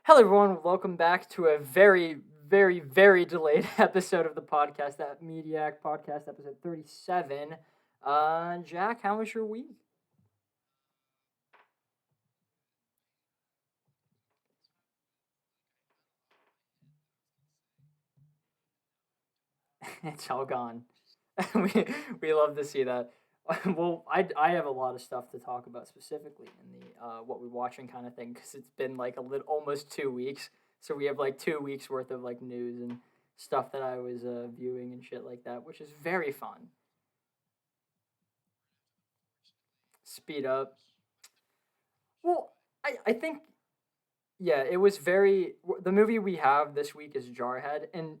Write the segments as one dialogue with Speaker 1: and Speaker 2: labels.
Speaker 1: Hello, everyone. Welcome back to a very, very, very delayed episode of the podcast, that Mediak podcast, episode 37. Jack, how was your week? It's all gone. we, we love to see that. Well, I have a lot of stuff to talk about specifically in the what we're watching kind of thing because it's been like a little almost 2 weeks. So we have like 2 weeks worth of like news and stuff that I was viewing and shit like that, which is very fun. Speed up. Well, I think yeah, it was the movie we have this week is Jarhead, and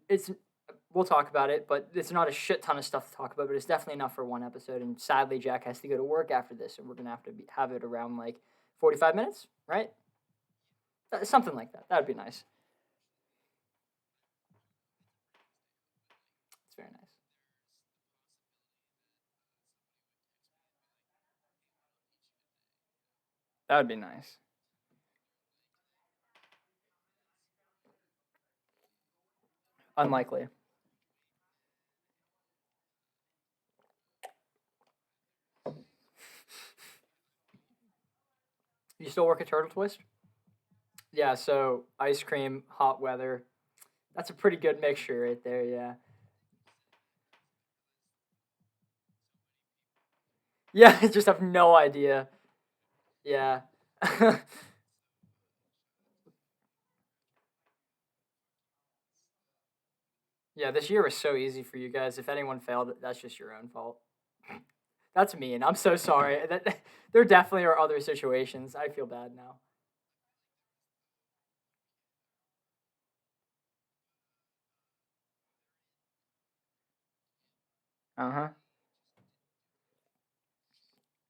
Speaker 1: we'll talk about it, but it's not a shit ton of stuff to talk about, but it's definitely enough for one episode. And sadly, Jack has to go to work after this, and we're gonna have to have it around like 45 minutes, right? Something like that. That would be nice. It's very nice. That would be nice. Unlikely. You still work at Turtle Twist? Yeah. So ice cream, hot weather. That's a pretty good mixture right there. Yeah. Yeah. I just have no idea. Yeah. Yeah, this year was so easy for you guys. If anyone failed, that's just your own fault. That's mean. I'm so sorry. There definitely are other situations. I feel bad now. Uh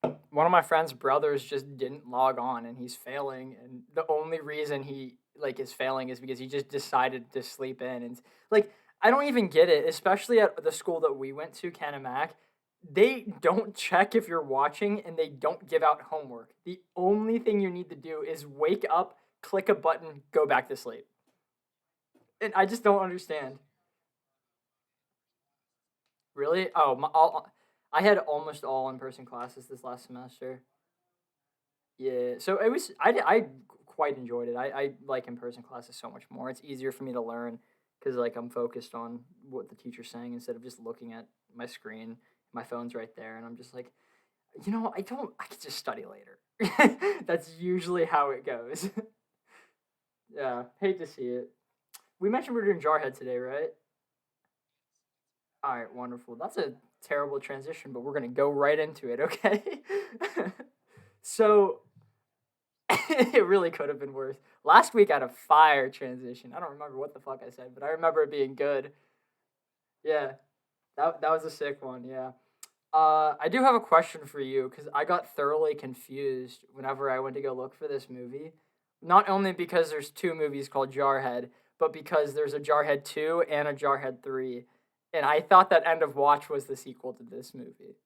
Speaker 1: huh. One of my friend's brothers just didn't log on, and he's failing. And the only reason he like is failing is because he just decided to sleep in. And like, I don't even get it. Especially at the school that we went to, Canamac, they don't check if you're watching, and they don't give out homework. The only thing you need to do is wake up, click a button, go back to sleep. And I just don't understand. Really? Oh, I had almost all in-person classes this last semester. Yeah, so I quite enjoyed it. I like in-person classes so much more. It's easier for me to learn because like I'm focused on what the teacher's saying instead of just looking at my screen. My phone's right there, and I'm just like, I could just study later. That's usually how it goes. Yeah, hate to see it. We mentioned we're doing Jarhead today, right? All right, wonderful. That's a terrible transition, but we're gonna go right into it, okay? So it really could have been worse. Last week I had a fire transition. I don't remember what the fuck I said, but I remember it being good. Yeah, that was a sick one. Yeah. I do have a question for you because I got thoroughly confused whenever I went to go look for this movie. Not only because there's two movies called Jarhead, but because there's a Jarhead 2 and a Jarhead 3. And I thought that End of Watch was the sequel to this movie.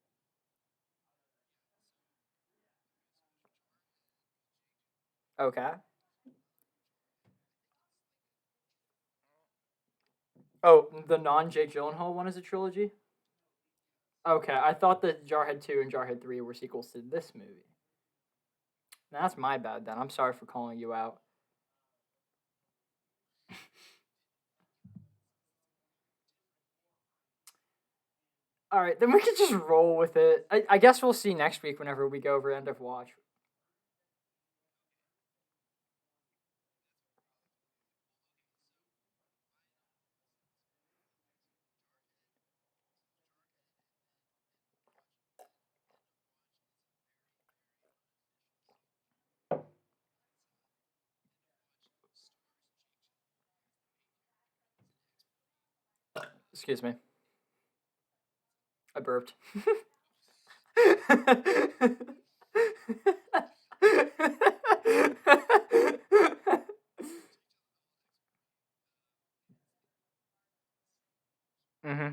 Speaker 1: Okay. Oh, the non Jake Gyllenhaal one is a trilogy? Okay, I thought that Jarhead 2 and Jarhead 3 were sequels to this movie. That's my bad then. I'm sorry for calling you out. All right, then we can just roll with it. I guess we'll see next week whenever we go over End of Watch. Excuse me. I burped. Mm-hmm.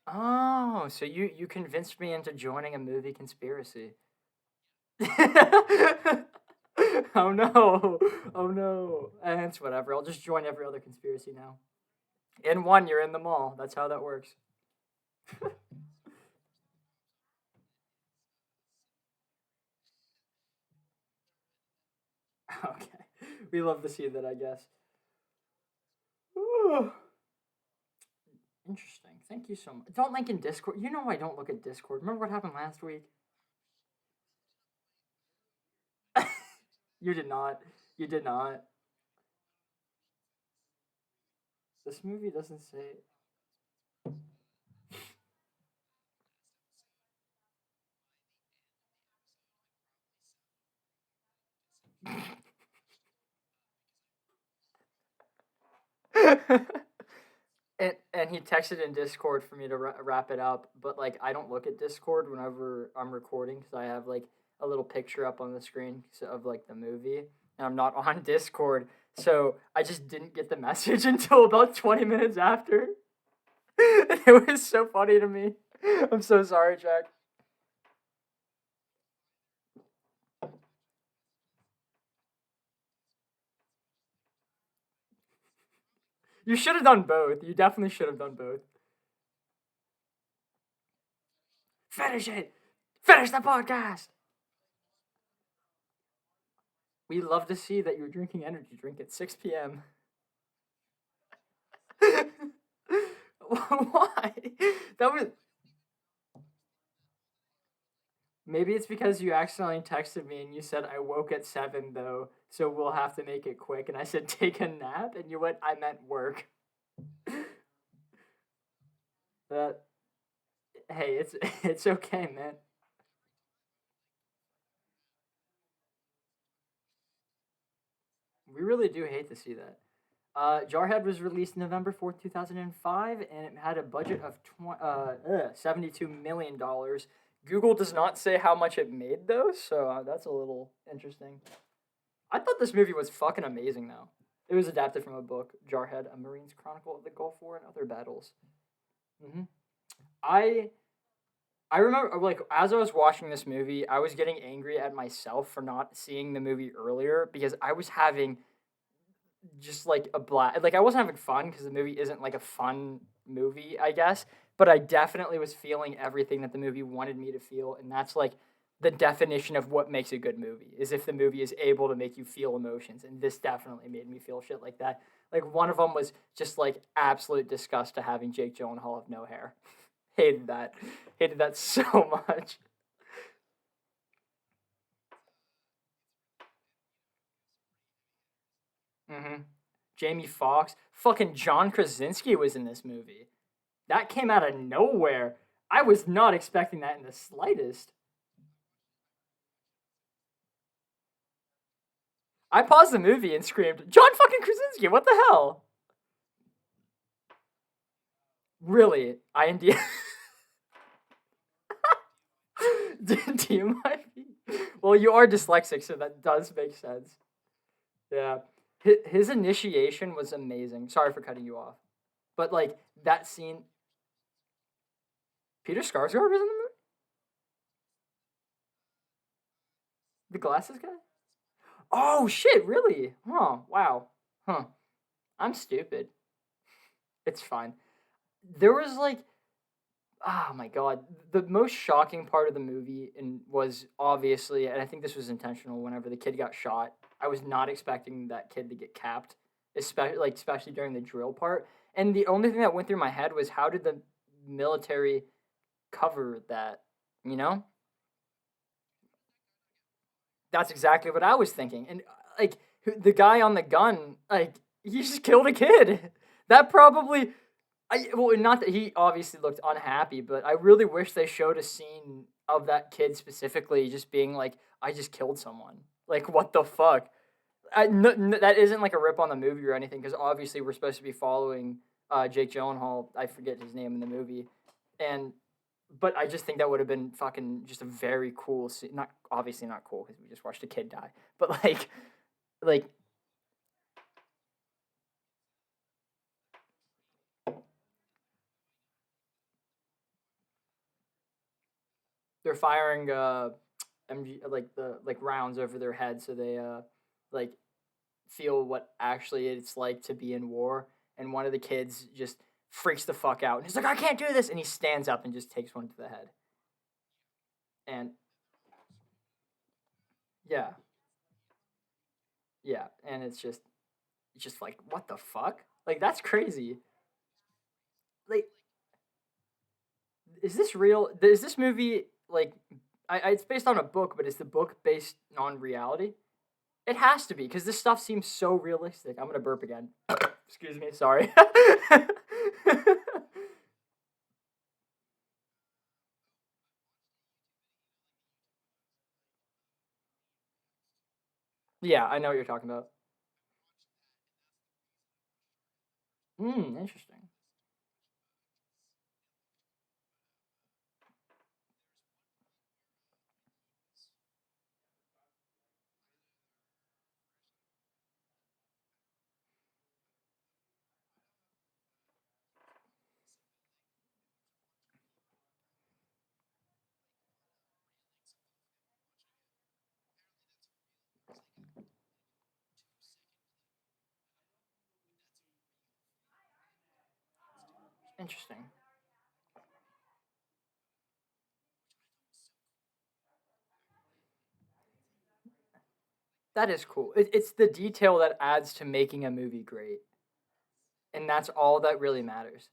Speaker 1: Oh, so you convinced me into joining a movie conspiracy. Oh no. Oh no. And it's whatever. I'll just join every other conspiracy now. In one, you're in them all. That's how that works. Okay. We love to see that, I guess. Interesting. Thank you so much. Don't link in Discord. You know I don't look at Discord. Remember what happened last week? You did not. You did not. This movie doesn't say. And he texted in Discord for me to wrap it up, but like I don't look at Discord whenever I'm recording because I have like a little picture up on the screen of like the movie, and I'm not on Discord, so I just didn't get the message until about 20 minutes after. It was so funny to me. I'm so sorry, Jack. You should have done both. You definitely should have done both. Finish it. Finish the podcast. We love to see that you're drinking energy drink at 6 p.m. Why? That was maybe it's because you accidentally texted me and you said I woke at 7 though, so we'll have to make it quick. And I said take a nap, and you went I meant work. But hey, it's okay, man. We really do hate to see that. Jarhead was released November 4th, 2005, and it had a budget of $72 million. Google does not say how much it made, though, so that's a little interesting. I thought this movie was fucking amazing, though. It was adapted from a book, Jarhead, A Marine's Chronicle of the Gulf War and Other Battles. hmm I I remember, like, as I was watching this movie, I was getting angry at myself for not seeing the movie earlier because I was having just like a blast. Like I wasn't having fun because the movie isn't like a fun movie, I guess. But I definitely was feeling everything that the movie wanted me to feel, and that's like the definition of what makes a good movie is if the movie is able to make you feel emotions, and this definitely made me feel shit like that. Like one of them was just like absolute disgust to having Jake Gyllenhaal have no hair. Hated that so much. hmm Jamie Foxx, fucking John Krasinski was in this movie. That came out of nowhere. I was not expecting that in the slightest. I paused the movie and screamed, John fucking Krasinski, what the hell? Really? IND. TMIP? Well, you are dyslexic, so that does make sense. Yeah. His initiation was amazing. Sorry for cutting you off. But, like, that scene. Peter Skarsgård was in the movie? The glasses guy? Oh, shit, really? Huh, wow. Huh. I'm stupid. It's fine. There was, like, oh my god, the most shocking part of the movie and was obviously, and I think this was intentional. Whenever the kid got shot, I was not expecting that kid to get capped, especially during the drill part. And the only thing that went through my head was how did the military cover that? You know, that's exactly what I was thinking. And like the guy on the gun, like he just killed a kid. That probably well, not that he obviously looked unhappy, but I really wish they showed a scene of that kid specifically just being like, "I just killed someone." Like, what the fuck? That isn't like a rip on the movie or anything, because obviously we're supposed to be following Jake Gyllenhaal. I forget his name in the movie, and but I just think that would have been fucking just a very cool scene. Not obviously not cool because we just watched a kid die, but like they're firing MG like rounds over their head so they like feel what actually it's like to be in war. And one of the kids just freaks the fuck out and he's like, I can't do this, and he stands up and just takes one to the head. And yeah, yeah, and it's just like, what the fuck? Like, that's crazy. Like, is this real? Is this movie like? It's based on a book, but is the book based on reality? It has to be because this stuff seems so realistic. I'm gonna burp again. Excuse me. Sorry. Yeah, I know what you're talking about. Interesting. Interesting. That is cool. It's the detail that adds to making a movie great, and that's all that really matters.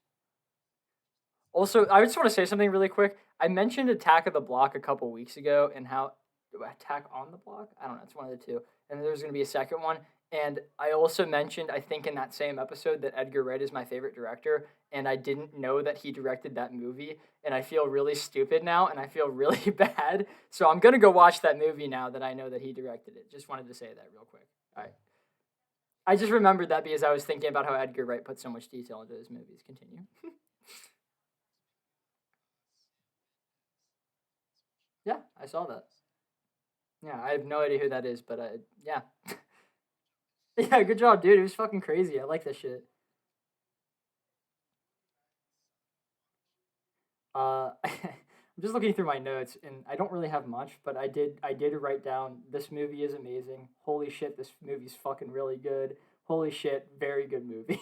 Speaker 1: Also, I just want to say something really quick. I mentioned Attack of the Block a couple weeks ago and how Attack on the Block? I don't know, it's one of the two. And there's going to be a second one. And I also mentioned, I think in that same episode, that Edgar Wright is my favorite director, and I didn't know that he directed that movie, and I feel really stupid now, and I feel really bad. So I'm gonna go watch that movie now that I know that he directed it. Just wanted to say that real quick. All right. I just remembered that because I was thinking about how Edgar Wright put so much detail into his movies. Continue. Yeah, I saw that. Yeah, I have no idea who that is, but yeah. Yeah, good job, dude. It was fucking crazy. I like that shit. I'm just looking through my notes, and I don't really have much, but I did write down this movie is amazing. Holy shit, this movie's fucking really good. Holy shit, very good movie.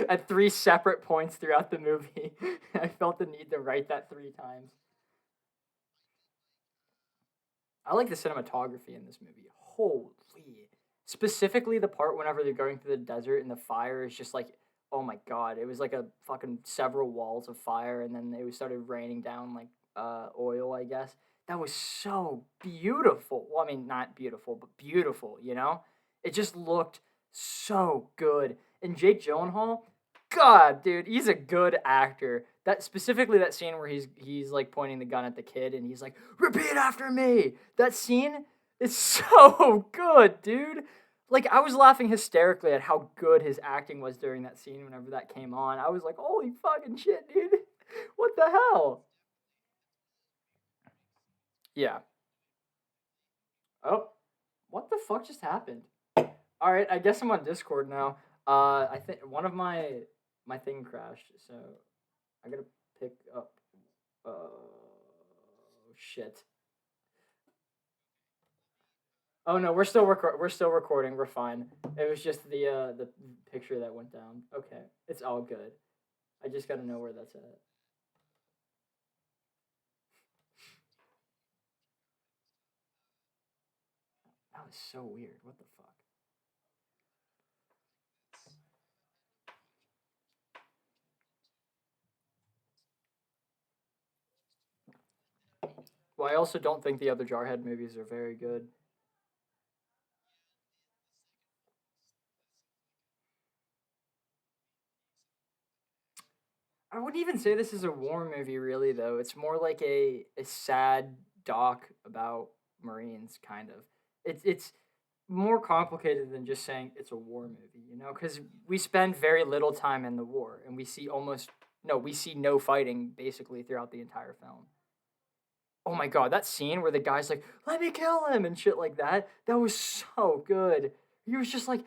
Speaker 1: At three separate points throughout the movie, I felt the need to write that 3 times. I like the cinematography in this movie. Holy. Specifically the part whenever they're going through the desert and the fire is just like, oh my god, it was like a fucking several walls of fire and then it started raining down like oil, I guess. That was so beautiful. Well, I mean, not beautiful, but beautiful, you know? It just looked so good. And Jake Gyllenhaal, God, dude, he's a good actor. That specifically that scene where he's like pointing the gun at the kid and he's like, "Repeat after me." That scene is so good, dude. Like I was laughing hysterically at how good his acting was during that scene whenever that came on. I was like, "Holy fucking shit, dude. What the hell?" Yeah. Oh, what the fuck just happened? All right, I guess I'm on Discord now. I think one of my thing crashed, so I gotta pick up. Shit. Oh no, we're still recording. We're fine. It was just the picture that went down. Okay, it's all good. I just gotta know where that's at. That was so weird. What the fuck? Well, I also don't think the other Jarhead movies are very good. I wouldn't even say this is a war movie, really. Though it's more like a sad doc about Marines, kind of. It's more complicated than just saying it's a war movie, you know, because we spend very little time in the war, and we see almost no, we see no fighting basically throughout the entire film. Oh my god, that scene where the guy's like, "Let me kill him" and shit like that. That was so good. He was just like,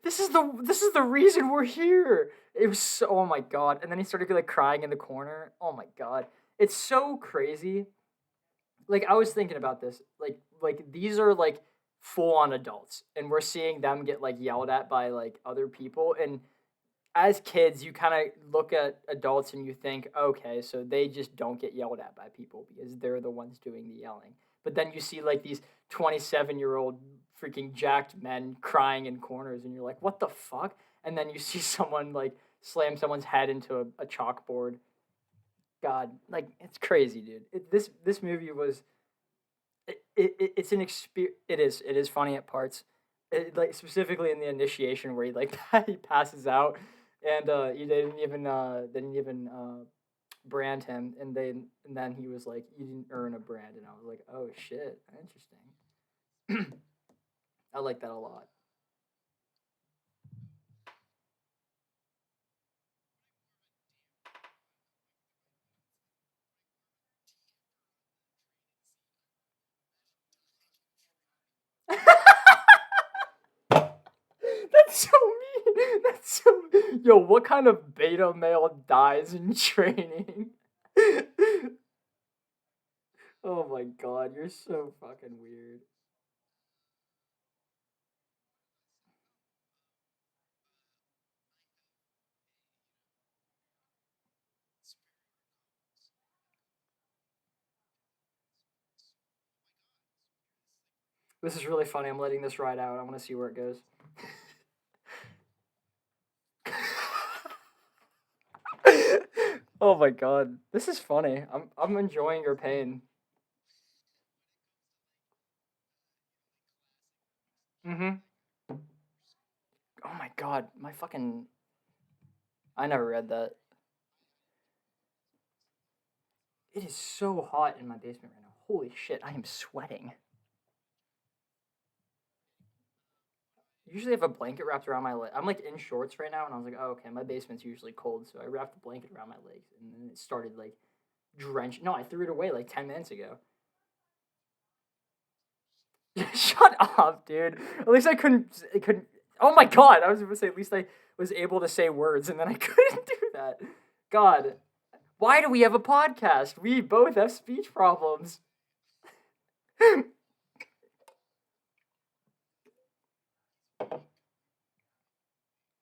Speaker 1: this is the reason we're here. It was so, oh my god. And then he started like crying in the corner. Oh my god, it's so crazy. like I was thinking about this. Like these are like full on adults, and we're seeing them get like yelled at by like other people. And as kids, you kind of look at adults and you think, okay, so they just don't get yelled at by people because they're the ones doing the yelling. But then you see like these 27-year-old freaking jacked men crying in corners, and you're like, what the fuck? And then you see someone like slam someone's head into a chalkboard. God, like it's crazy, dude. This movie was it's an experience. It is funny at parts. Like specifically in the initiation where he like he passes out, and they didn't even brand him, and then he was like, you didn't earn a brand, and I was like, oh shit, interesting. I like that a lot. That's so mean. That's so. Yo, what kind of beta male dies in training? Oh my god, you're so fucking weird. This is really funny. I'm letting this ride out. I want to see where it goes. Oh my god, this is funny. I'm enjoying your pain. Mm-hmm. Oh my god, my fucking. I never read that. It is so hot in my basement right now. Holy shit, I am sweating. Usually I have a blanket wrapped around my leg. I'm like in shorts right now, and I was like, oh, okay, my basement's usually cold, so I wrapped the blanket around my legs, and then it started like drenched. No, I threw it away like 10 minutes ago. Shut up, dude. At least I couldn't. I couldn't. Oh my god, I was going to say at least I was able to say words, and then I couldn't do that. God, why do we have a podcast? We both have speech problems.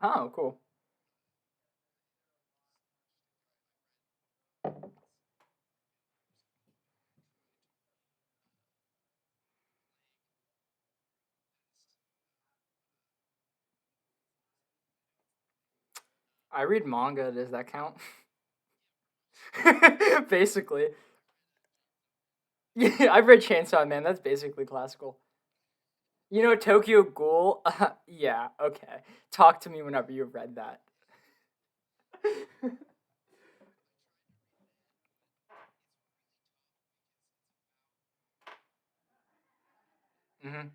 Speaker 1: Oh, cool. I read manga. Does that count? Basically. Yeah, I've read Chainsaw Man. That's basically classical. You know Tokyo Ghoul? Yeah, okay. Talk to me whenever you've read that. Hmm.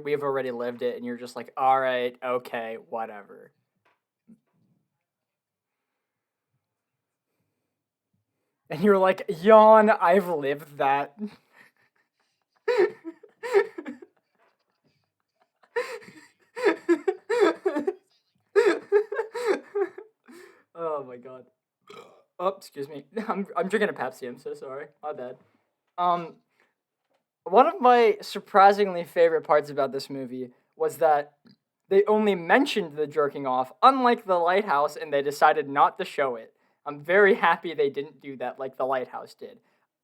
Speaker 1: We've already lived it, and you're just like, all right, okay, whatever. And you're like, yawn, I've lived that. Oh my god. Oh, excuse me. I'm drinking a Pepsi. I'm so sorry. My bad. Um, One of my surprisingly favorite parts about this movie was that they only mentioned the jerking off, unlike The Lighthouse, and they decided not to show it. I'm very happy they didn't do that like The Lighthouse did.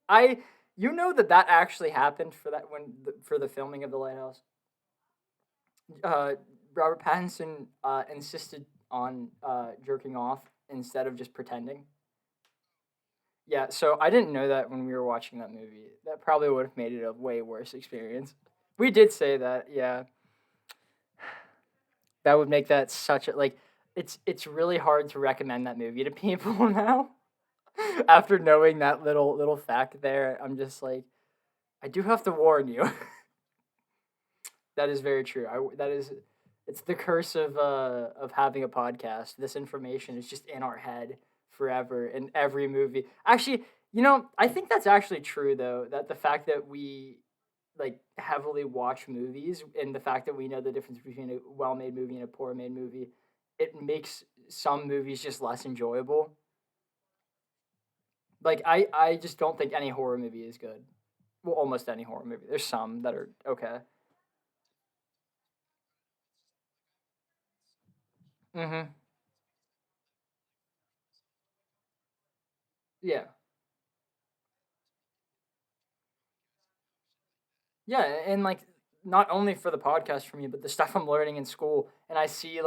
Speaker 1: I, you know that actually happened for that for the filming of The Lighthouse. Uh, Robert Pattinson insisted on jerking off instead of just pretending. Yeah, so I didn't know that when we were watching that movie. That probably would have made it a way worse experience. We did say that, yeah. That would make that such a like it's really hard to recommend that movie to people now. After knowing that little fact there, I'm just like I do have to warn you. That is very true. That is it's the curse of having a podcast. This information is just in our head forever in every movie. Actually, I think that's actually true though. That the fact that we like heavily watch movies and the fact that we know the difference between a well-made movie and a poor made movie, it makes some movies just less enjoyable. Like I just don't think any horror movie is good. Well, almost any horror movie. There's some that are okay. Mhm. Yeah. Yeah, and like not only for the podcast for me, but the stuff I'm learning in school, and I see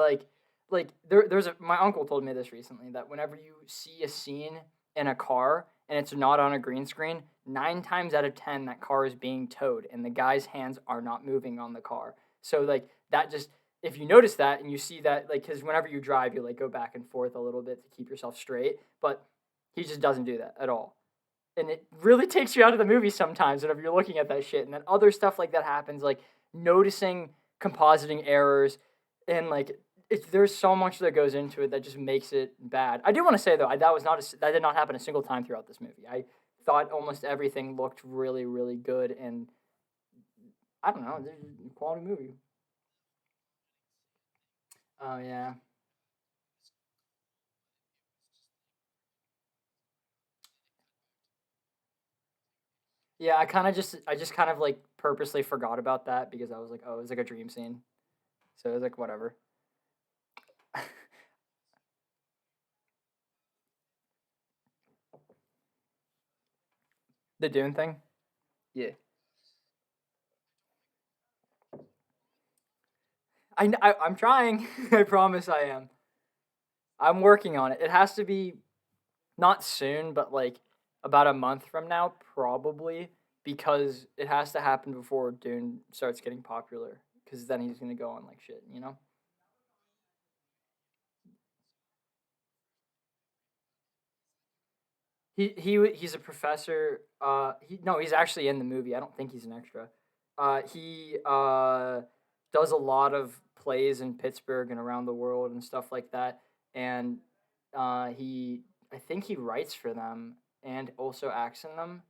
Speaker 1: there's a my uncle told me this recently that whenever you see a scene in a car and it's not on a green screen, 9 times out of 10 that car is being towed and the guy's hands are not moving on the car. So like that just if you notice that and you see that like because whenever you drive you like go back and forth a little bit to keep yourself straight, but he just doesn't do that at all and it really takes you out of the movie sometimes whenever you're looking at that shit. And then other stuff like that happens, like noticing compositing errors, and like there's so much that goes into it that just makes it bad. I do want to say though, that did not happen a single time throughout this movie. I thought almost everything looked really really good, and I don't know, quality movie. Oh yeah, yeah. I just kind of like purposely forgot about that because I was like, oh, it was like a dream scene, so it was like whatever. The Dune thing. Yeah. I'm trying. I promise I am. I'm working on it. It has to be not soon, but like about a month from now, probably, because it has to happen before Dune starts getting popular. Because then he's gonna go on like shit, you know. He's a professor. He's actually in the movie. I don't think he's an extra. He does a lot of plays in Pittsburgh and around the world and stuff like that. And he I think he writes for them and also acts in them.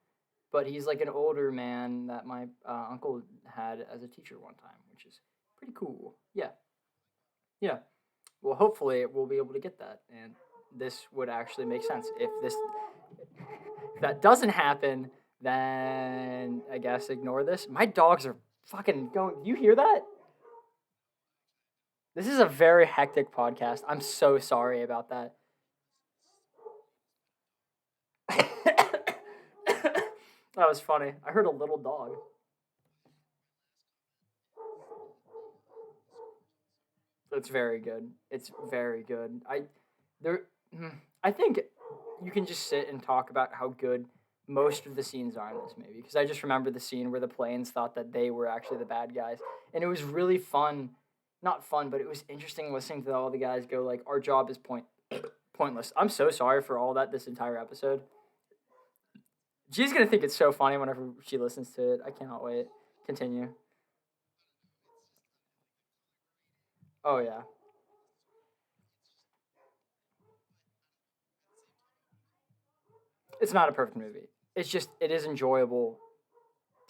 Speaker 1: But he's like an older man that my uncle had as a teacher one time, which is pretty cool. Yeah, yeah. Well, hopefully we'll be able to get that, and this would actually make sense if that doesn't happen, then I guess ignore this. My dogs are fucking going. You hear that? This is a very hectic podcast. I'm so sorry about that. That was funny. I heard a little dog. It's very good. It's very good. There I think you can just sit and talk about how good most of the scenes are in this movie because I just remember the scene where the planes thought that they were actually the bad guys, and it was really fun. Not fun, but it was interesting listening to all the guys go like, "Our job is pointless." I'm so sorry for all that this entire episode. She's gonna think it's so funny whenever she listens to it. I cannot wait. Continue. Oh yeah, it's not a perfect movie. It's just it is enjoyable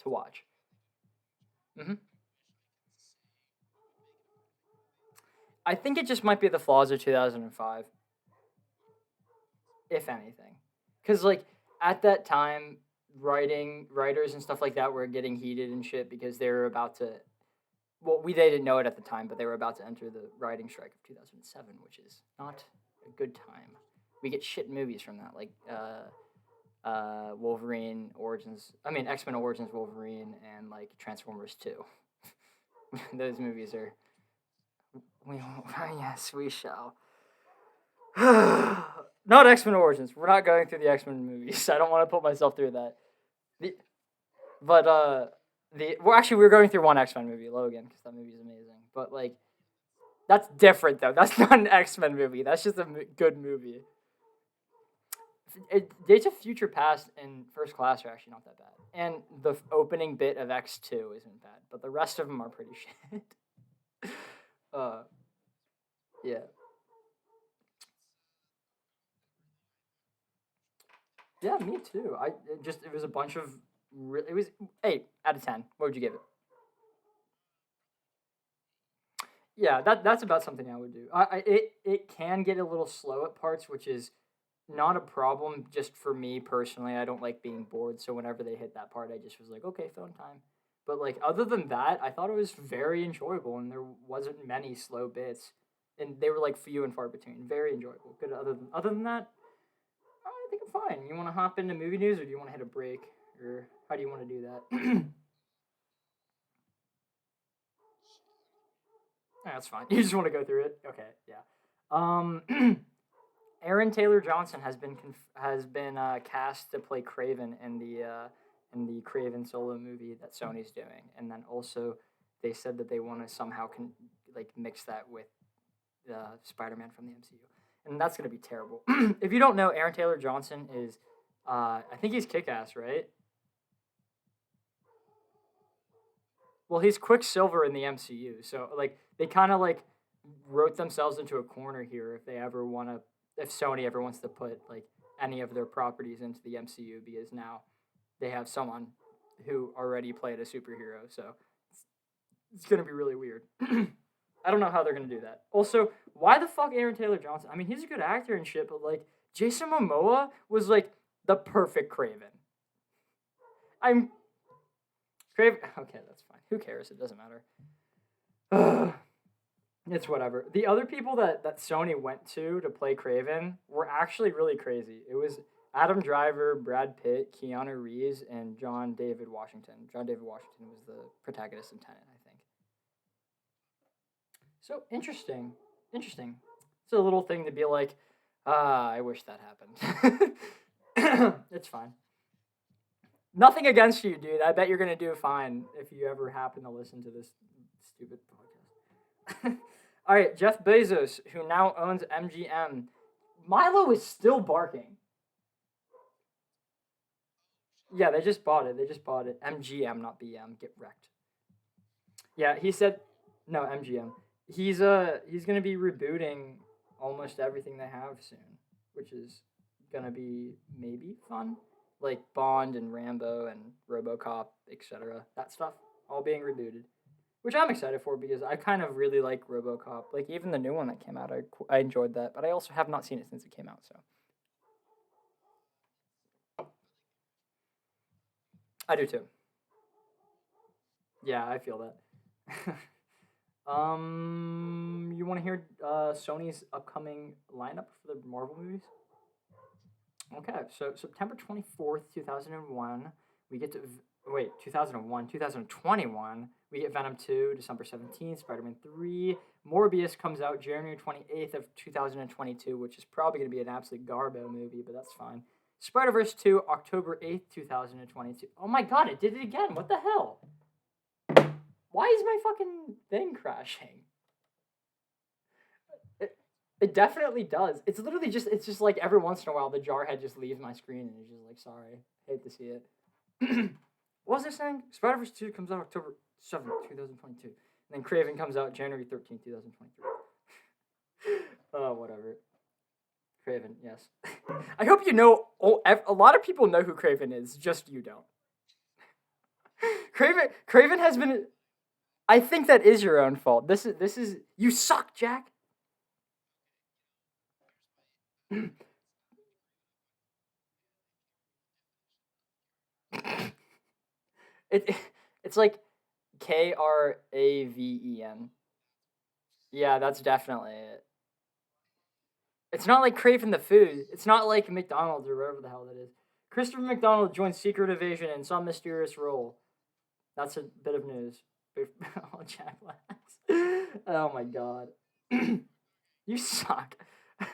Speaker 1: to watch. Hmm. I think it just might be the flaws of 2005, if anything, because like at that time, writers and stuff like that were getting heated and shit because they were about to. Well, they didn't know it at the time, but they were about to enter the writing strike of 2007, which is not a good time. We get shit movies from that, like Wolverine Origins. I mean, X Men Origins Wolverine and like Transformers 2. Those movies are. We yes, we shall. Not X Men Origins. We're not going through the X Men movies. I don't want to put myself through that. The, but actually we were going through one X Men movie, Logan, because that movie is amazing. But like that's different though. That's not an X Men movie. That's just a good movie. Days of Future Past and First Class are actually not that bad, and the opening bit of X2 isn't bad, but the rest of them are pretty shit. uh, yeah. Yeah, me too. It was a bunch of it was 8 out of 10. What would you give it? Yeah, that's about something I would do. It can get a little slow at parts, which is not a problem just for me personally. I don't like being bored, so whenever they hit that part, I just was like, okay, phone time. But like other than that, I thought it was very enjoyable, and there wasn't many slow bits, and they were like few and far between. Very enjoyable. Good. Other than that, I think I'm fine. You want to hop into movie news, or do you want to hit a break, or how do you want to do that? That's fine. You just want to go through it. Okay. Yeah. Aaron Taylor Johnson has been cast to play Craven in the Craven solo movie that Sony's doing, and then also they said that they want to somehow like mix that with Spider-Man from the MCU, and that's gonna be terrible. If you don't know, Aaron Taylor Johnson is, I think he's Kick-Ass, right? Well, he's Quicksilver in the MCU, so like they kind of like wrote themselves into a corner here if they ever want to, if Sony ever wants to put like any of their properties into the MCU, because now they have someone who already played a superhero, so it's gonna be really weird. I don't know how they're gonna do that. Also, why the fuck Aaron Taylor Johnson? I mean, he's a good actor and shit, but like Jason Momoa was like the perfect Craven. I'm Craven. Okay, that's fine. Who cares? It doesn't matter. It's whatever. The other people that Sony went to play Craven were actually really crazy. It was Adam Driver, Brad Pitt, Keanu Reeves, and John David Washington. John David Washington was the protagonist in Tenet, I think. So interesting. Interesting. It's a little thing to be like, I wish that happened. It's fine. Nothing against you, dude. I bet you're gonna do fine if you ever happen to listen to this stupid podcast. All right, Jeff Bezos, who now owns MGM. Milo is still barking. Yeah, they just bought it. They just bought it. MGM, not BM. Get wrecked. Yeah, he said no MGM. He's gonna be rebooting almost everything they have soon, which is gonna be maybe fun, like Bond and Rambo and RoboCop, etc. That stuff all being rebooted, which I'm excited for because I kind of really like RoboCop. Like even the new one that came out, I enjoyed that, but I also have not seen it since it came out. So I do too. Yeah, I feel that. You want to hear Sony's upcoming lineup for the Marvel movies? Okay, so September 24th, 2001, we get to wait, 2001, 2021, we get Venom 2, December 17th, Spider-Man 3, Morbius comes out January 28th of 2022, which is probably going to be an absolute garbo movie, but that's fine. Spider-Verse 2, October 8th, 2022. Oh my god, it did it again. What the hell? Why is my fucking thing crashing? It definitely does. It's just like every once in a while the Jarhead just leaves my screen and it's just like sorry, hate to see it. What was I saying? Spider Verse 2 comes out October 7th, 2022. And then Craven comes out January 13th, 2023. Oh, whatever. Craven, yes. I hope you know. A lot of people know who Craven is. Just you don't. Craven has been. I think that is your own fault. This is you suck, Jack. it it's like Kraven. Yeah, that's definitely it. It's not like Craven the food. It's not like McDonald's or whatever the hell that is. Christopher McDonald joins Secret Invasion in some mysterious role. That's a bit of news. Oh, Jack laughs. Oh my god. You suck.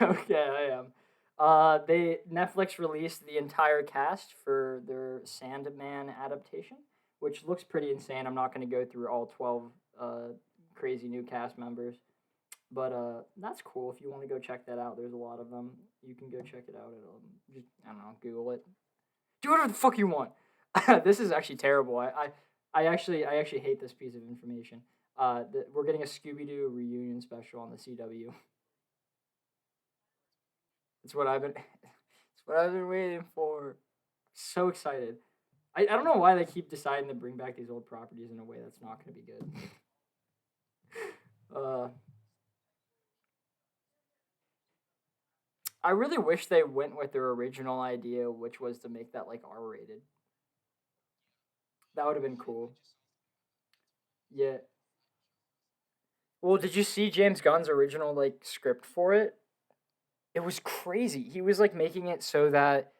Speaker 1: Okay, I am. They Netflix released the entire cast for their Sandman adaptation, which looks pretty insane. I'm not going to go through all 12 crazy new cast members, but that's cool. If you want to go check that out, there's a lot of them. You can go check it out. Just I don't know, Google it. Do whatever the fuck you want. This is actually terrible. I actually hate this piece of information. We're getting a Scooby-Doo reunion special on the CW. It's what I've been. It's what I've been waiting for. So excited. I don't know why they keep deciding to bring back these old properties in a way that's not going to be good. Uh, I really wish they went with their original idea, which was to make that like R rated. That would have been cool. Yeah. Well, did you see James Gunn's original like script for it? It was crazy. He was like making it so that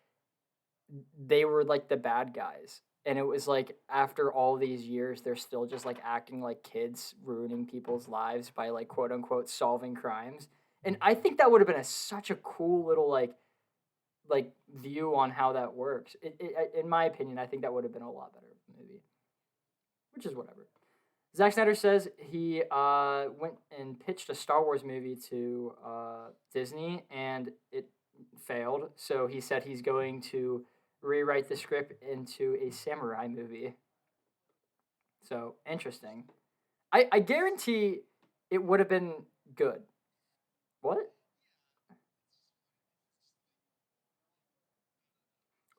Speaker 1: they were like the bad guys. And it was like after all these years, they're still just like acting like kids, ruining people's lives by like quote unquote solving crimes. And I think that would have been such a cool little like view on how that works. In my opinion, I think that would have been a lot better movie, which is whatever. Zack Snyder says he went and pitched a Star Wars movie to Disney and it failed. So he said he's going to rewrite the script into a samurai movie. So interesting. I guarantee it would have been good. What?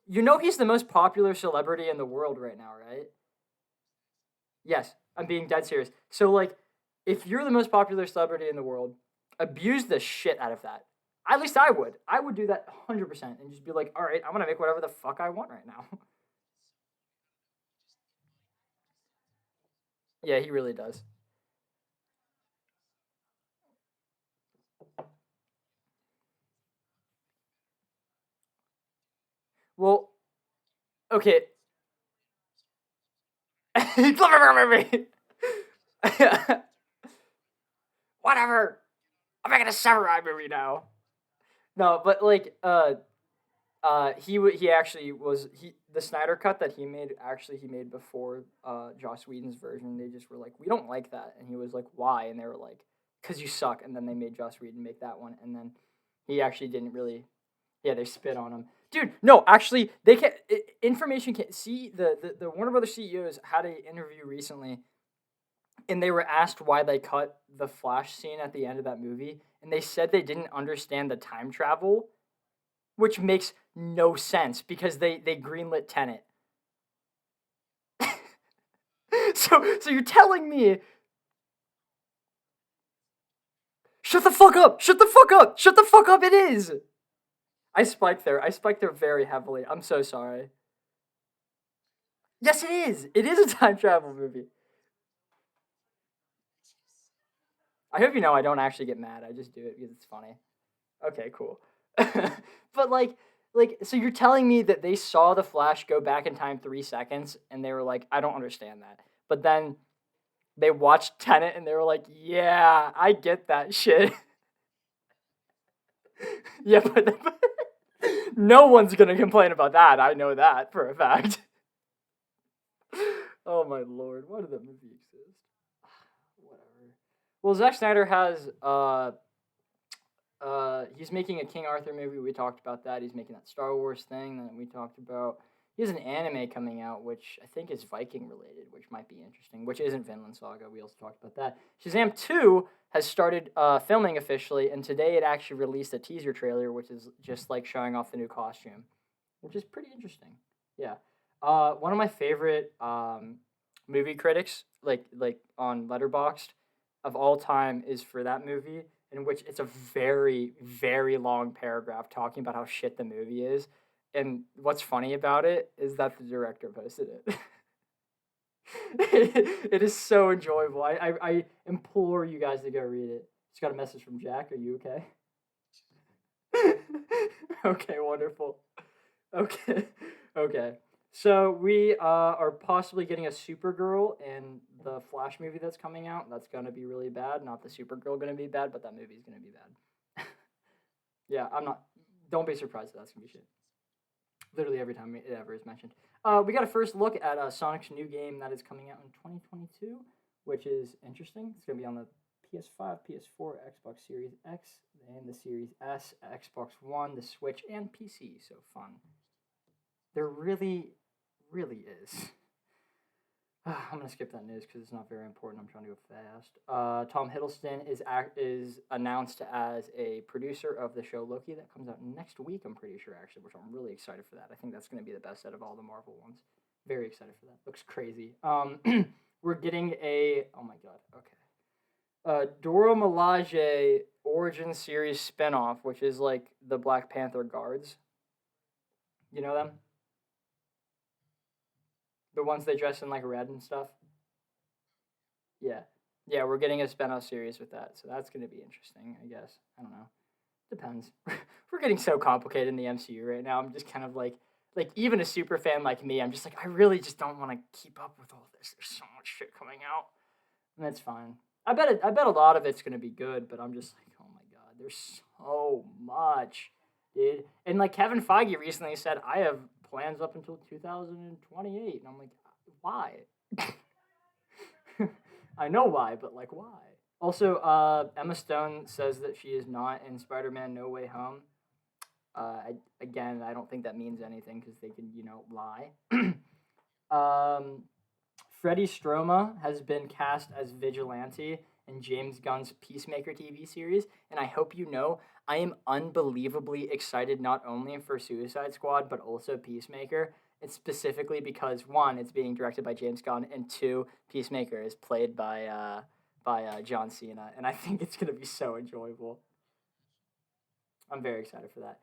Speaker 1: You know he's the most popular celebrity in the world right now, right? Yes, I'm being dead serious. So like, if you're the most popular celebrity in the world, abuse the shit out of that. At least I would. I would do that 100% and just be like, all right, I'm gonna make whatever the fuck I want right now. Yeah, he really does. Well, okay. Whatever. I'm making a samurai movie now. No, but like, he actually was the Snyder cut that he made. Actually, he made before Joss Whedon's version. They just were like, we don't like that, and he was like, why? And they were like, because you suck. And then they made Joss Whedon make that one, and then he actually didn't really. Yeah, they spit on him, dude. No, actually, they can information can see the Warner Brothers CEOs had an interview recently, and they were asked why they cut the Flash scene at the end of that movie, and they said they didn't understand the time travel, which makes no sense because they greenlit Tenet. So you're telling me shut the fuck up, shut the fuck up, shut the fuck up, it is. I spiked there. I spiked there very heavily. I'm so sorry. Yes, it is. It is a time travel movie. I hope you know I don't actually get mad. I just do it because it's funny. Okay, cool. But so you're telling me that they saw the Flash go back in time 3 seconds and they were like, I don't understand that. But then they watched Tenet and they were like, yeah, I get that shit. Yeah, but no one's gonna complain about that. I know that for a fact. Oh my lord, why did that movie exist? Whatever. Well, Zack Snyder has he's making a King Arthur movie. We talked about that. He's making that Star Wars thing that we talked about. He has an anime coming out, which I think is Viking related, which might be interesting. Which isn't Vinland Saga. We also talked about that. Shazam 2 has started filming officially, and today it actually released a teaser trailer, which is just like showing off the new costume, which is pretty interesting. Yeah. One of my favorite movie critics, like on Letterboxd, of all time, is for that movie, in which it's a very very long paragraph talking about how shit the movie is. And what's funny about it is that the director posted it. It is so enjoyable. I implore you guys to go read it. Just got a message from Jack. Are you okay? Okay, wonderful. Okay, okay. So we are possibly getting a Supergirl in the Flash movie that's coming out. That's gonna be really bad. Not the Supergirl gonna be bad, but that movie's gonna be bad. Yeah, I'm not. Don't be surprised if that's gonna be shit. Literally every time it ever is mentioned. We got a first look at Sonic's new game that is coming out in 2022, which is interesting. It's gonna be on the PS5, PS4, Xbox Series X, and the Series S, Xbox One, the Switch, and PC. So fun. There really is. I'm gonna skip that news because it's not very important. I'm trying to go fast. Tom Hiddleston is announced as a producer of the show Loki that comes out next week. I'm pretty sure actually, which I'm really excited for that. I think that's gonna be the best out of all the Marvel ones. Very excited for that. Looks crazy. We're getting a oh my god. Okay. Dora Milaje origin series spinoff, which is like the Black Panther guards. You know them? The ones they dress in like red and stuff. Yeah, yeah, we're getting a spinoff series with that, so that's gonna be interesting. I guess I don't know. Depends. We're getting so complicated in the MCU right now. I'm just kind of like even a super fan like me, I'm just like I really just don't want to keep up with all this. There's so much shit coming out, and that's fine. I bet a lot of it's gonna be good, but I'm just like, oh my god, there's so much, dude. And like Kevin Feige recently said, I have plans up until 2028, and I'm like, why? I know why, but like why? Also, Emma Stone says that she is not in Spider-Man: No Way Home. Again, I don't think that means anything because they can, lie. um, Freddie Stroma has been cast as Vigilante in James Gunn's Peacemaker TV series, and I hope you know I am unbelievably excited not only for Suicide Squad but also Peacemaker. It's specifically because one, it's being directed by James Gunn, and two, Peacemaker is played by John Cena, and I think it's gonna be so enjoyable. I'm very excited for that.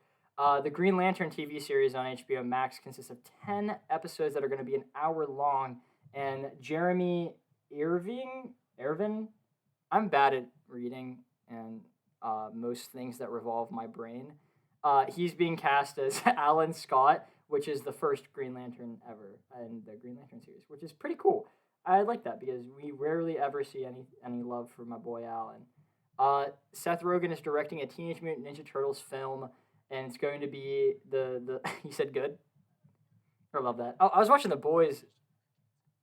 Speaker 1: The Green Lantern TV series on HBO Max consists of 10 episodes that are going to be an hour long. And Jeremy Irvin, I'm bad at reading and most things that revolve my brain. He's being cast as Alan Scott, which is the first Green Lantern ever in the Green Lantern series, which is pretty cool. I like that because we rarely ever see any love for my boy Alan. Seth Rogen is directing a Teenage Mutant Ninja Turtles film, and it's going to be the. He said good. I love that. Oh, I was watching The Boys.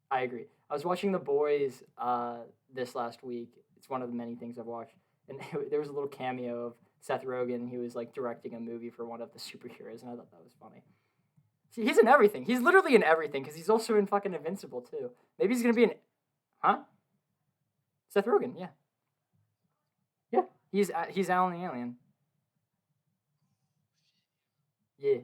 Speaker 1: I agree. I was watching The Boys this last week. It's one of the many things I've watched, and there was a little cameo of Seth Rogen. He was like directing a movie for one of the superheroes, and I thought that was funny. See, he's in everything. He's literally in everything because he's also in fucking Invincible too. Maybe he's gonna be in, huh? Seth Rogen, yeah, yeah. He's Alan the Alien. Yeah,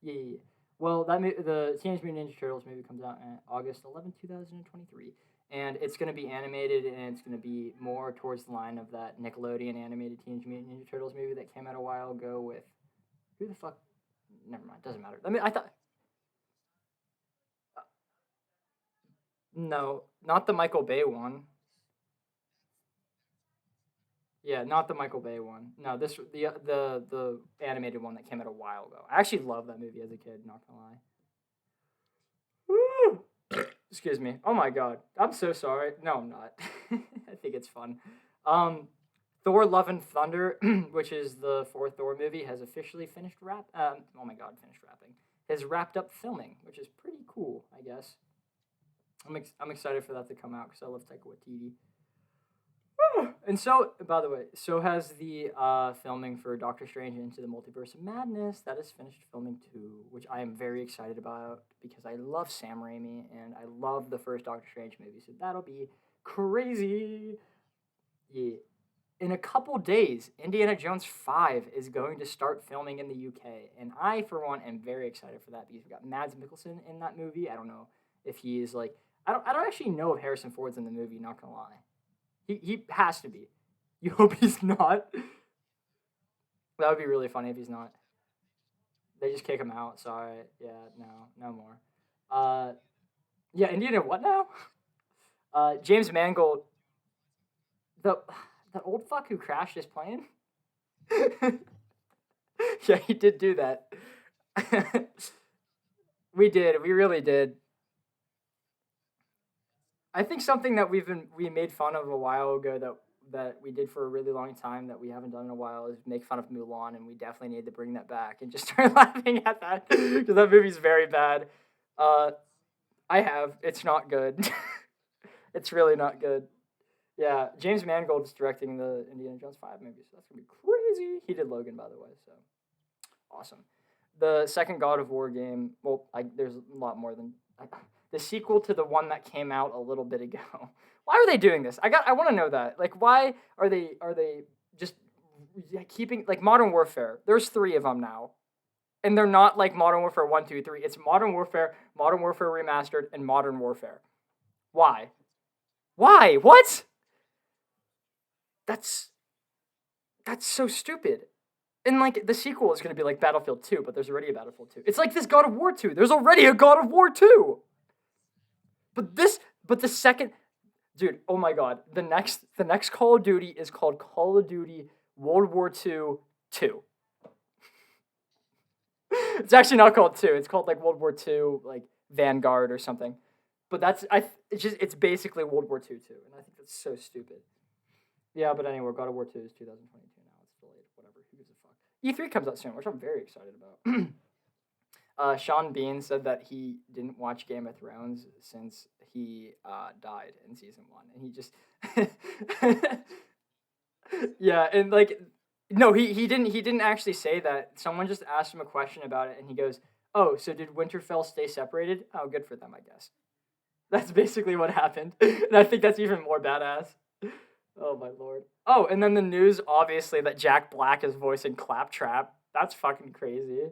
Speaker 1: yeah, yeah. Well, the Teenage Mutant Ninja Turtles movie comes out on August 11th, 2023, and it's going to be animated, and it's going to be more towards the line of that Nickelodeon animated Teenage Mutant Ninja Turtles movie that came out a while ago with who the fuck? Never mind, doesn't matter. I mean, I thought no, not the Michael Bay one. Yeah, not the Michael Bay one. No, this the animated one that came out a while ago. I actually loved that movie as a kid. Not gonna lie. Woo! Excuse me. Oh my god. I'm so sorry. No, I'm not. I think it's fun. Um, Thor: Love and Thunder, which is the fourth Thor movie, has officially finished oh my god, finished wrapping. Has wrapped up filming, which is pretty cool, I guess. I'm excited for that to come out because I love Taika Waititi. And so, by the way, so has the filming for Doctor Strange Into the Multiverse of Madness. That is finished filming too, which I am very excited about because I love Sam Raimi and I love the first Doctor Strange movie. So that'll be crazy. Yeah. In a couple days, Indiana Jones 5 is going to start filming in the UK. And I, for one, am very excited for that because we got Mads Mikkelsen in that movie. I don't know if he is like, I don't actually know if Harrison Ford's in the movie, not gonna lie. He has to be. You hope he's not. That would be really funny if he's not. They just kick him out. Sorry. Yeah, no, no more. Uh, yeah, Indiana what now? James Mangold, the the old fuck who crashed his plane. Yeah, he did do that. We did. We really did. I think something that we made fun of a while ago that we did for a really long time that we haven't done in a while is make fun of Mulan, and we definitely need to bring that back and just start laughing at that because that movie's very bad. Uh, I have. It's not good. It's really not good. Yeah, James Mangold's directing the Indiana Jones 5 movie, so that's gonna be crazy. He did Logan, by the way, so awesome. The second God of War game. Well, there's a lot more than the sequel to the one that came out a little bit ago. Why are they doing this? I want to know that. Like, why are they just keeping like Modern Warfare? There's three of them now, and they're not like Modern Warfare 1, 2, 3. It's Modern Warfare Remastered, and Modern Warfare. Why? Why? What? That's that's so stupid. And like the sequel is going to be like Battlefield 2, but there's already a Battlefield 2. It's like this God of War 2. There's already a God of War 2. But the second, dude, oh my god, the next Call of Duty is called Call of Duty World War 2 2. It's actually not called 2. It's called like World War 2 like Vanguard or something. But it's basically World War 2 2, and I think that's so stupid. Yeah, but anyway, God of War 2 is 2022 now. It's delayed. Whatever. Who gives a fuck? E3 comes out soon, which I'm very excited about. Sean Bean said that he didn't watch Game of Thrones since he died in season 1, and he just yeah, and like no, he didn't actually say that. Someone just asked him a question about it, and he goes, "Oh, so did Winterfell stay separated? Oh, good for them, I guess." That's basically what happened, and I think that's even more badass. Oh my lord. Oh, and then the news, obviously, that Jack Black is voicing Claptrap. That's fucking crazy.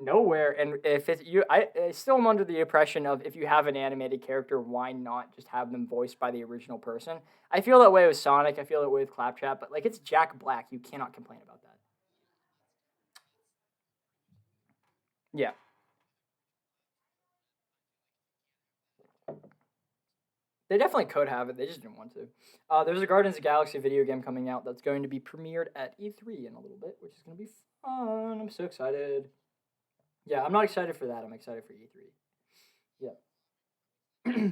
Speaker 1: Nowhere, and if it's you, I still am under the impression of if you have an animated character, why not just have them voiced by the original person? I feel that way with Sonic. I feel that way with Claptrap, but like it's Jack Black, you cannot complain about that. Yeah, they definitely could have it. They just didn't want to. There's a Guardians of the Galaxy video game coming out that's going to be premiered at E3 in a little bit, which is going to be fun. I'm so excited. Yeah, I'm not excited for that. I'm excited for E3. Yeah.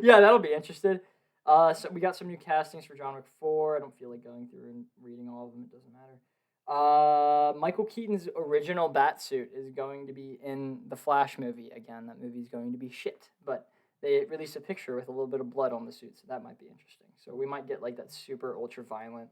Speaker 1: Yeah, that'll be interesting. So we got some new castings for John Wick 4. I don't feel like going through and reading all of them. It doesn't matter. Michael Keaton's original Batsuit is going to be in the Flash movie again. That movie's going to be shit, but they released a picture with a little bit of blood on the suit, so that might be interesting. So we might get like that super ultra violent.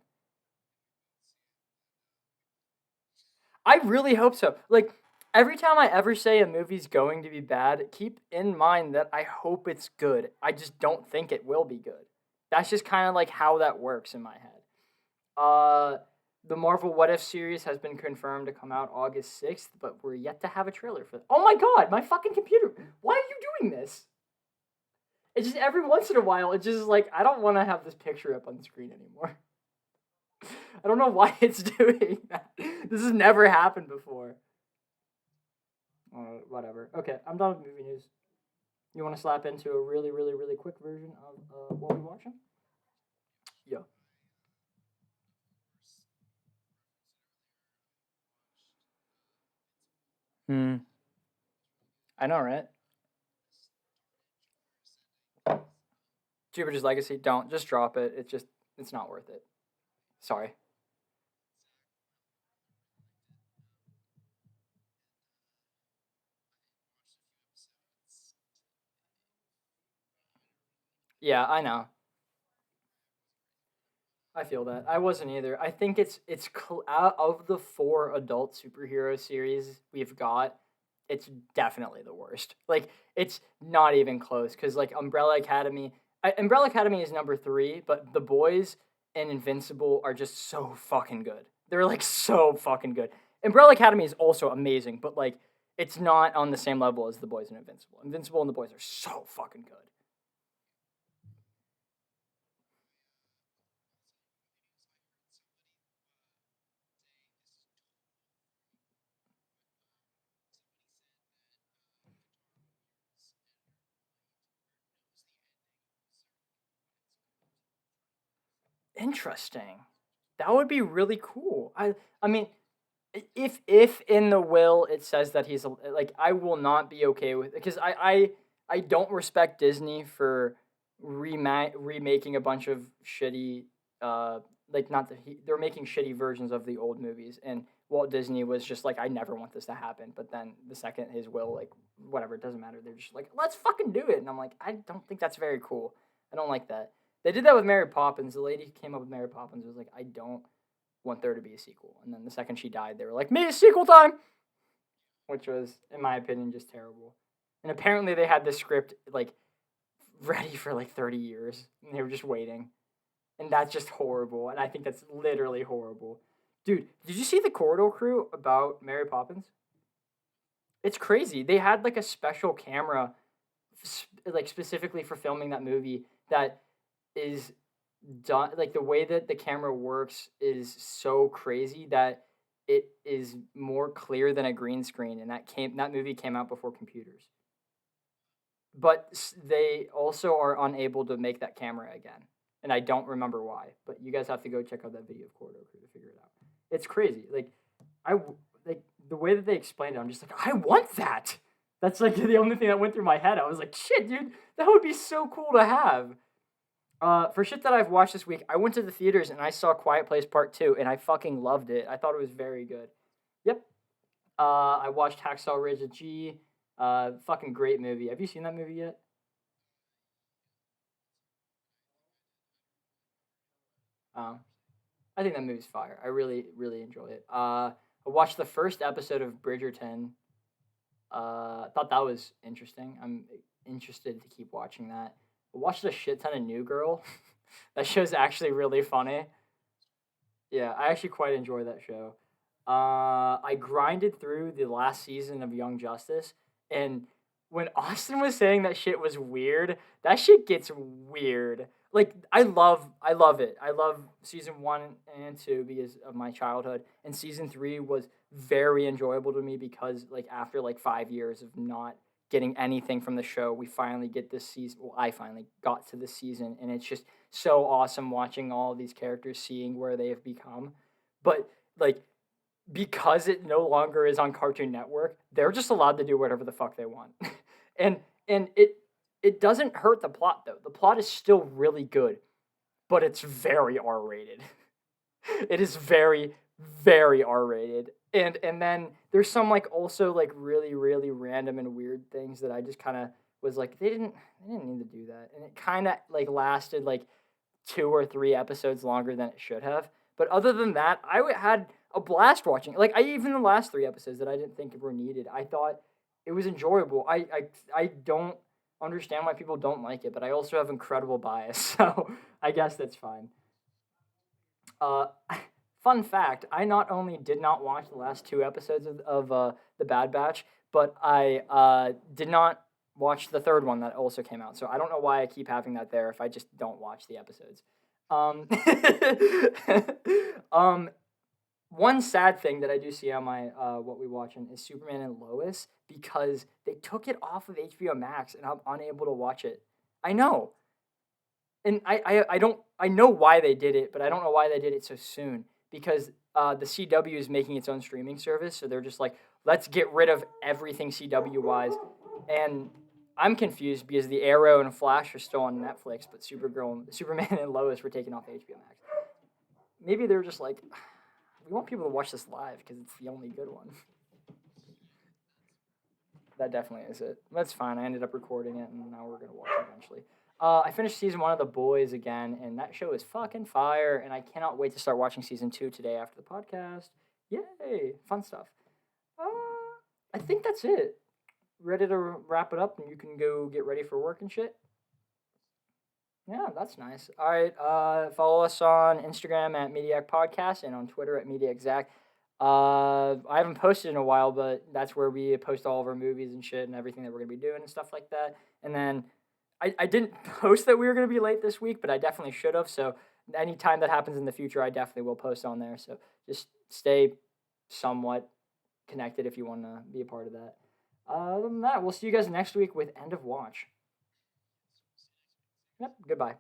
Speaker 1: I really hope so. Like every time I ever say a movie's going to be bad, keep in mind that I hope it's good. I just don't think it will be good. That's just kind of like how that works in my head. Uh, the Marvel What If series has been confirmed to come out August 6th, but we're yet to have a trailer for it. Oh my god, my fucking computer. Why are you doing this? It's just every once in a while, it's just like, I don't want to have this picture up on the screen anymore. I don't know why it's doing that. This has never happened before. Whatever. Okay, I'm done with movie news. You want to slap into a really, really, really quick version of what we're watching? Yeah. Hmm. I know, right? Jupiter's Legacy. Don't just drop it. It's not worth it. Sorry. Yeah, I know. I feel that. I wasn't either. I think out of the 4 adult superhero series we've got, it's definitely the worst. Like it's not even close because like Umbrella Academy is number 3, but The Boys and Invincible are just so fucking good. They're like so fucking good. Umbrella Academy is also amazing, but like it's not on the same level as The Boys and Invincible. Invincible and The Boys are so fucking good. Interesting. That would be really cool. I mean, if in the will it says that he's like I will not be okay with because I don't respect Disney for remaking a bunch of shitty like not that they're making shitty versions of the old movies and Walt Disney was just like I never want this to happen but then the second his will like whatever it doesn't matter they're just like let's fucking do it and I'm like I don't think that's very cool. I don't like that. They did that with Mary Poppins. The lady who came up with Mary Poppins was like I don't want there to be a sequel. And then the second she died, they were like, "Me, sequel time!" Which was, in my opinion, just terrible. And apparently they had the script like ready for like 30 years, and they were just waiting. And that's just horrible. And I think that's literally horrible. Dude, did you see the Corridor Crew about Mary Poppins? It's crazy. They had like a special camera, like specifically for filming that movie that is done, like the way that the camera works is so crazy that it is more clear than a green screen, and that movie came out before computers. But they also are unable to make that camera again, and I don't remember why. But you guys have to go check out that video of Corridor Crew to figure it out. It's crazy. Like the way that they explained it, I'm just like, I want that. That's like the only thing that went through my head. I was like, shit, dude, that would be so cool to have. For shit that I've watched this week, I went to the theaters and I saw Quiet Place Part 2, and I fucking loved it. I thought it was very good. Yep. I watched Hacksaw Ridge of G. Fucking great movie. Have you seen that movie yet? Um, I think that movie's fire. I really, really enjoy it. I watched the first episode of Bridgerton. I thought that was interesting. I'm interested to keep watching that. I watched a shit ton of New Girl. That show's actually really funny. Yeah, I actually quite enjoy that show. I grinded through the last season of Young Justice, and when Austin was saying that shit was weird, that shit gets weird. Like I love it. I love season 1 and 2 because of my childhood, and season 3 was very enjoyable to me because like after like 5 years of not getting anything from the show, we finally get this season. Well, I finally got to this season, and it's just so awesome watching all these characters, seeing where they have become. But like because it no longer is on Cartoon Network, they're just allowed to do whatever the fuck they want. and and it doesn't hurt the plot though. The plot is still really good, but it's very R-rated. It is very very R-rated. And then there's some like also like really really random and weird things that I just kind of was like they didn't need to do that. And it kind of like lasted like 2 or 3 episodes longer than it should have. But other than that, had a blast watching. Like I even the last 3 episodes that I didn't think were needed, I thought it was enjoyable. I don't understand why people don't like it, but I also have incredible bias, so I guess that's fine. Uh, fun fact: I not only did not watch the last 2 episodes of the Bad Batch, but I did not watch the third one that also came out. So I don't know why I keep having that there if I just don't watch the episodes. Um, um, One sad thing that I do see on my what we watching is Superman and Lois because they took it off of HBO Max and I'm unable to watch it. I know, and I don't I know why they did it, but I don't know why they did it so soon because the CW is making its own streaming service, so they're just like let's get rid of everything CW wise, and I'm confused because the Arrow and Flash are still on Netflix, but Superman and Lois were taken off HBO Max. Maybe they're just like we want people to watch this live because it's the only good one. That definitely is it. That's fine. I ended up recording it, and now we're gonna watch it eventually. I finished season 1 of The Boys again, and that show is fucking fire. And I cannot wait to start watching season 2 today after the podcast. Yay! Fun stuff. Uh, I think that's it. Ready to wrap it up, and you can go get ready for work and shit. Yeah, that's nice. All right, follow us on Instagram at Mediak Podcast and on Twitter at Mediak Zach. I haven't posted in a while, but that's where we post all of our movies and shit and everything that we're gonna be doing and stuff like that. And then I didn't post that we were gonna be late this week, but I definitely should have. So anytime that happens in the future, I definitely will post on there. So just stay somewhat connected if you want to be a part of that. Other than that, we'll see you guys next week with End of Watch. Yep. Goodbye.